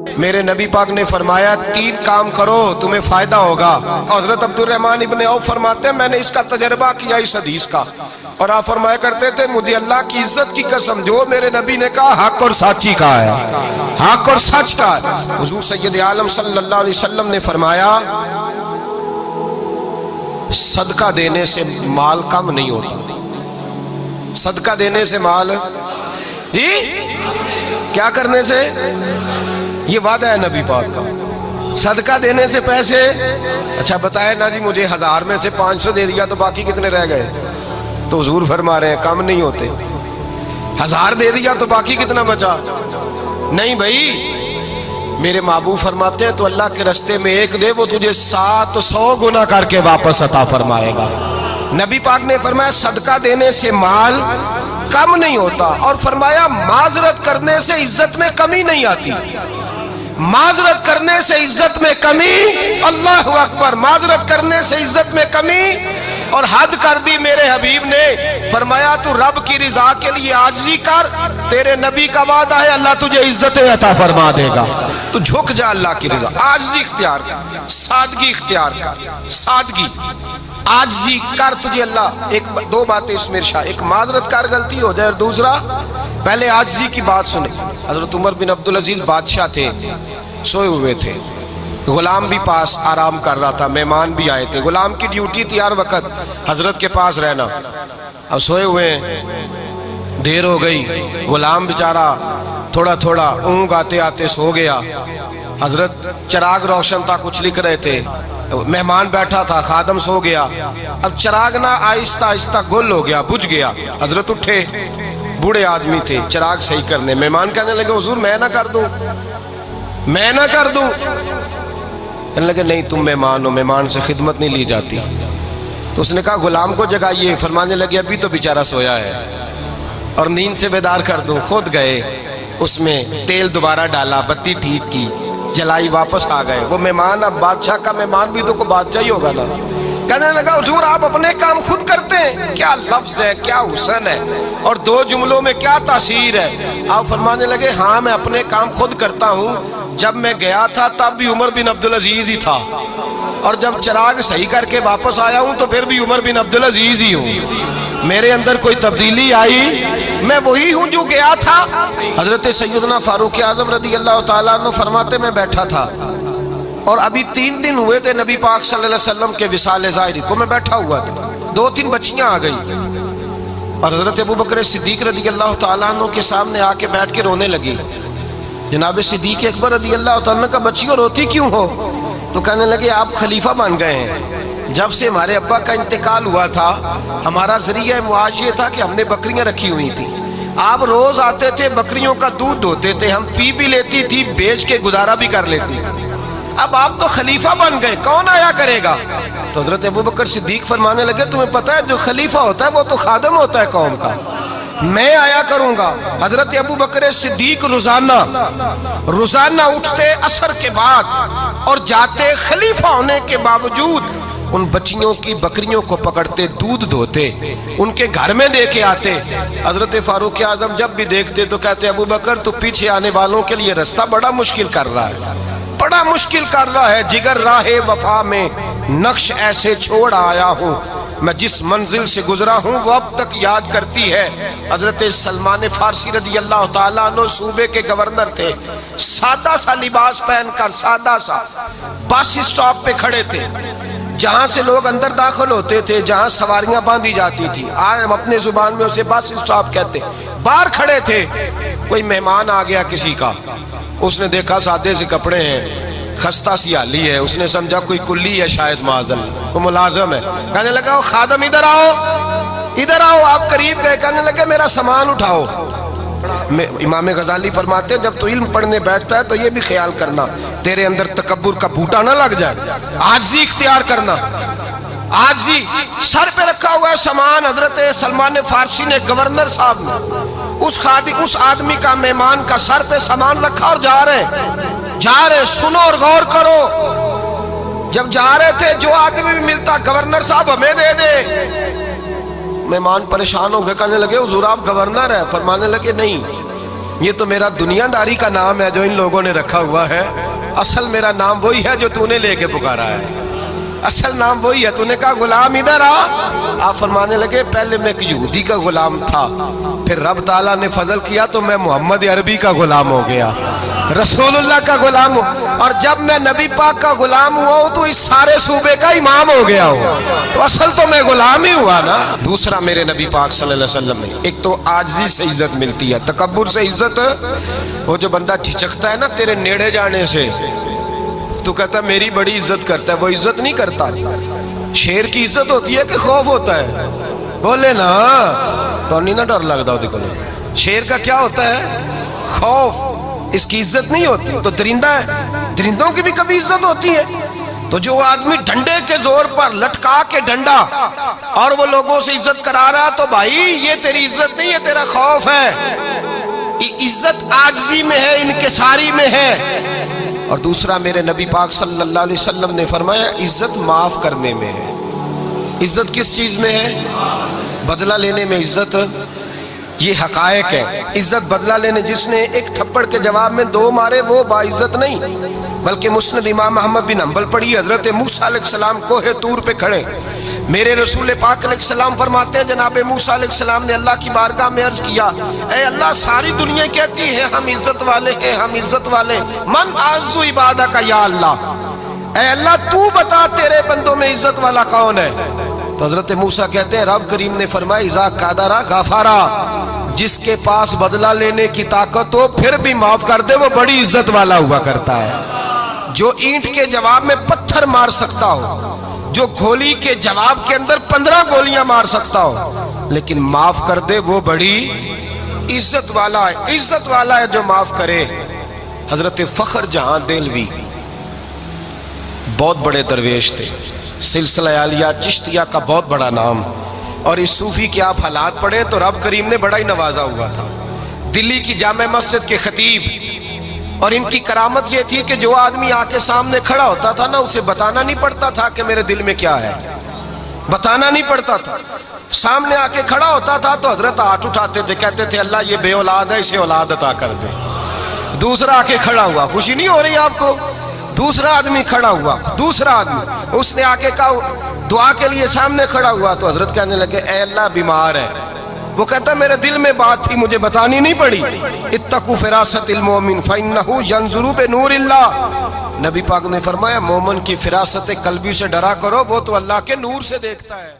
میرے نبی پاک نے فرمایا 3 کام کرو تمہیں فائدہ ہوگا۔ حضرت عبدالرحمن ابن عوف فرماتے ہیں میں نے اس کا تجربہ کیا اس حدیث کا، اور آپ فرمایا کرتے تھے مجھے اللہ کی عزت کی قسم جو میرے نبی نے کہا حق اور سچی کا ہے، حق اور سچ کا ہے۔ حضور سید عالم صلی اللہ علیہ وسلم نے فرمایا صدقہ دینے سے مال کم نہیں ہوتا، صدقہ دینے سے مال جی کیا کرنے سے، یہ وعدہ ہے نبی پاک کا، صدقہ دینے سے پیسے۔ اچھا بتائے نا جی مجھے 1000 میں سے 500 دے دیا تو باقی کتنے رہ گئے؟ تو حضور فرما رہے ہیں کم نہیں ہوتے۔ 1000 دے دیا تو باقی کتنا بچا؟ نہیں بھائی، میرے محبوب فرماتے ہیں تو اللہ کے رستے میں ایک دے وہ تجھے 700 گنا کر کے واپس عطا فرمائے گا۔ نبی پاک نے فرمایا صدقہ دینے سے مال کم نہیں ہوتا، اور فرمایا معذرت کرنے سے عزت میں کمی نہیں آتی، معذرت کرنے سے عزت میں کمی، اللہ اکبر، معذرت کرنے سے عزت میں کمی، اور حد کر دی میرے حبیب نے، فرمایا تو رب کی رضا کے لیے عاجزی کر، تیرے نبی کا وعدہ ہے اللہ تجھے عزت عطا فرما دے گا۔ تو جھک جا اللہ کی رضا، عاجزی اختیار کر، سادگی اختیار کر، سادگی عاجزی کر، تجھے اللہ دو باتیں اس میں ارشاد، ایک معذرت کر غلطی ہو جائے، اور دوسرا پہلے عاجزی کی بات سنے۔ حضرت عمر بن عبدالعزیز بادشاہ تھے، سوئے ہوئے تھے، غلام بھی پاس آرام کر رہا تھا، مہمان بھی آئے تھے، غلام کی ڈیوٹی تھی ہر وقت حضرت کے پاس رہنا، اب سوئے ہوئے ہیں، دیر ہو گئی، غلام بیچارہ تھوڑا تھوڑا اونگ آتے آتے سو گیا، حضرت چراغ روشن تھا کچھ لکھ رہے تھے، مہمان بیٹھا تھا، خادم سو گیا، اب چراغ نہ آہستہ آہستہ گل ہو گیا، بجھ گیا، حضرت اٹھے، بوڑھے آدمی تھے، چراغ صحیح کرنے، مہمان کہنے لگے حضور میں نہ کر دوں، میں نہ کر دوں، کہنے لگے نہیں تم مہمان ہو، مہمان سے خدمت نہیں لی جاتی۔ تو اس نے کہا غلام کو جگائیے، فرمانے لگے ابھی تو بیچارہ سویا ہے اور نیند سے بیدار کر دوں، خود گئے، اس میں تیل دوبارہ ڈالا، بتی ٹھیک کی، جلائی، واپس آ گئے، وہ مہمان اب بادشاہ کا مہمان بھی تو کوئی بادشاہ ہی ہوگا نا، کہنے لگا حضور آپ اپنے کام خود کرتے ہیں، کیا لفظ ہے، کیا حسن ہے، اور 2 جملوں میں کیا تاثیر ہے۔ آپ فرمانے لگے ہاں میں اپنے کام خود کرتا ہوں، جب میں گیا تھا تب بھی عمر بن عبدالعزیز ہی تھا، اور جب چراغ صحیح کر کے واپس آیا ہوں تو پھر بھی عمر بن عبدالعزیز ہی ہوں، میرے اندر کوئی تبدیلی آئی، میں وہی ہوں جو گیا تھا۔ حضرت سیدنا فاروق اعظم رضی اللہ تعالیٰ عنہ فرماتے میں بیٹھا تھا، اور ابھی 3 دن ہوئے تھے نبی پاک صلی اللہ علیہ وسلم کے وصال ظاہری کو، میں بیٹھا ہوا تھا، 2-3 بچیاں آ گئی، اور حضرت ابوبکر صدیق رضی اللہ تعالیٰ عنہ کے سامنے آ کے بیٹھ کے رونے لگی۔ جناب صدیق اکبر رضی اللہ تعالیٰ عنہ کا بچیوں روتی کیوں ہو؟ تو کہنے لگے آپ خلیفہ بن گئے ہیں، جب سے ہمارے ابا کا انتقال ہوا تھا ہمارا ذریعہ معاش یہ تھا کہ ہم نے بکریاں رکھی ہوئی تھی، آپ روز آتے تھے بکریوں کا دودھ دھوتے تھے، ہم پی بھی لیتی تھی، بیچ کے گزارا بھی کر لیتی، اب آپ تو خلیفہ بن گئے، کون آیا کرے گا؟ تو حضرت ابوبکر صدیق فرمانے لگے تمہیں پتہ ہے جو خلیفہ ہوتا ہے وہ تو خادم ہوتا ہے قوم کا، میں آیا کروں گا۔ حضرت ابوبکر صدیق روزانہ اٹھتے عصر کے بعد اور جاتے، خلیفہ ہونے کے باوجود ان بچیوں کی بکریوں کو پکڑتے، دودھ دھوتے، ان کے گھر میں دے کے آتے۔ حضرت فاروق اعظم جب بھی دیکھتے تو کہتے ابوبکر تو پیچھے آنے والوں کے لیے رستہ بڑا مشکل کر رہا ہے، بڑا مشکل کر رہا ہے، جگر راہ وفا میں نقش ایسے چھوڑ آیا ہوں، میں جس منزل سے گزرا ہوں وہ اب تک یاد کرتی ہے۔ حضرت سلمان فارسی رضی اللہ تعالیٰ عنہ صوبے کے گورنر تھے، سادہ سا لباس پہن کر، سادہ سا، بس اسٹاپ پہ کھڑے تھے، جہاں سے لوگ اندر داخل ہوتے تھے، جہاں سواریاں باندھی جاتی تھی، آج ہم اپنے زبان میں اسے بس اسٹاپ کہتے، باہر کھڑے تھے، کوئی مہمان آ گیا کسی کا، اس نے دیکھا سادے سے کپڑے ہیں، خستہ سی حالی ہے، اس نے سمجھا کوئی کلی ہے شاید، معاذ اللہ کوئی ملازم ہے، کہنے لگا وہ خادم ادھر آؤ، ادھر آؤ، آپ قریب گئے، کہنے لگے میرا سامان اٹھاؤ۔ امام غزالی فرماتے ہیں جب تو علم پڑھنے بیٹھتا ہے تو یہ بھی خیال کرنا تیرے اندر تکبر کا بوٹا نہ لگ جائے، عاجزی اختیار کرنا، عاجزی، سر پہ رکھا ہوا ہے سامان، حضرت سلمان فارسی نے، گورنر صاحب نے، اس آدمی کا، مہمان کا سر پہ سامان رکھا اور جا رہے، سنو اور غور کرو، جب جا رہے تھے جو آدمی بھی ملتا گورنر صاحب ہمیں دے دے، مہمان پریشان ہو گئے، کہنے لگے حضور آپ گورنر ہیں؟ فرمانے لگے نہیں، یہ تو میرا دنیا داری کا نام ہے جو ان لوگوں نے رکھا ہوا ہے، اصل میرا نام وہی ہے جو تو نے لے کے پکارا ہے، اصل نام وہی ہے۔ تو نے کہا غلام ادھر آ، آپ فرمانے لگے پہلے میں ایک یہودی کا غلام تھا، پھر رب تعالیٰ نے فضل کیا تو میں محمد عربی کا غلام ہو گیا، رسول اللہ کا غلام ہوں، اور جب میں نبی پاک کا غلام ہوا ہوں تو اس سارے صوبے کا امام ہو گیا ہوں، تو اصل تو میں غلام ہی ہوا نا۔ دوسرا میرے نبی پاک صلی اللہ علیہ وسلم نے ایک تو عاجزی سے عزت ملتی ہے، تکبر سے عزت، وہ جو بندہ جھجکتا ہے نا تیرے نیڑے جانے سے، تو کہتا ہے میری بڑی عزت کرتا ہے، وہ عزت نہیں کرتا۔ شیر کی عزت ہوتی ہے کہ خوف ہوتا ہے؟ بولے نا، تو نہیں نا ڈر لگتا ہوتی کو، شیر کا کیا ہوتا ہے؟ خوف، اس کی عزت نہیں ہوتی۔ تو درندہ ہے، درندوں کی بھی کبھی عزت ہوتی ہے؟ تو جو آدمی ڈنڈے کے زور پر لٹکا کے ڈنڈا اور وہ لوگوں سے عزت کرا رہا، تو بھائی یہ تیری عزت نہیں ہے، تیرا خوف ہے۔ عزت عاجزی میں ہے، انکساری میں ہے۔ اور دوسرا میرے نبی پاک صلی اللہ علیہ وسلم نے فرمایا عزت معاف کرنے میں ہے۔ عزت کس چیز میں ہے؟ بدلہ لینے میں عزت، یہ حقائق ہے۔ عزت بدلہ لینے، جس نے ایک تھپڑ کے جواب میں دو مارے وہ باعزت نہیں، بلکہ مسند امام احمد بن حنبل پڑھی، حضرت موسیٰ علیہ السلام کوہ طور پہ کھڑے، میرے رسول پاک علیہ السلام فرماتے ہیں جناب موسیٰ علیہ السلام نے اللہ کی بارگاہ میں عرض کیا، اے اللہ ساری دنیا کہتی ہے ہم عزت والے ہیں، ہم عزت والے، من اعز عبادک یا اللہ، اے اللہ تو بتا تیرے بندوں میں عزت والا کون ہے؟ تو حضرت موسیٰ کہتے ہیں رب کریم نے فرمایا اذا قدر غفرا، جس کے پاس بدلہ لینے کی طاقت ہو پھر بھی معاف کر دے وہ بڑی عزت والا ہوا کرتا ہے۔ جو اینٹ کے جواب میں پتھر مار سکتا ہو، جو گولی کے جواب کے اندر 15 گولیاں مار سکتا ہو، لیکن معاف کر دے وہ بڑی عزت والا ہے۔ عزت والا ہے جو معاف کرے۔ حضرت فخر جہاں دہلوی بہت بڑے درویش تھے، سلسلہ عالیہ چشتیہ کا بہت بڑا نام، اور اس صوفی کے آپ حالات پڑھیں تو رب کریم نے بڑا ہی نوازا ہوا تھا۔ دلی کی جامع مسجد کے خطیب، اور ان کی کرامت یہ تھی کہ جو آدمی آ کے سامنے کھڑا ہوتا تھا نا اسے بتانا نہیں پڑتا تھا کہ میرے دل میں کیا ہے، بتانا نہیں پڑتا تھا۔ سامنے آ کے کھڑا ہوتا تھا تو حضرت ہاتھ اٹھاتے تھے، کہتے تھے اللہ یہ بے اولاد ہے اسے اولاد عطا کر دے۔ دوسرا آ کے کھڑا ہوا، خوشی نہیں ہو رہی آپ کو؟ دوسرا آدمی کھڑا ہوا، دوسرا آدمی، اس نے آ کے کہا دعا کے لیے سامنے کھڑا ہوا تو حضرت کہنے لگے اے اللہ بیمار ہے، وہ کہتا میرے دل میں بات تھی مجھے بتانی نہیں پڑی، اتقوا فراست المومن فإنہ ینظر بنور اللہ، نبی پاک نے فرمایا مومن کی فراست قلبی سے ڈرا کرو، وہ تو اللہ کے نور سے دیکھتا ہے۔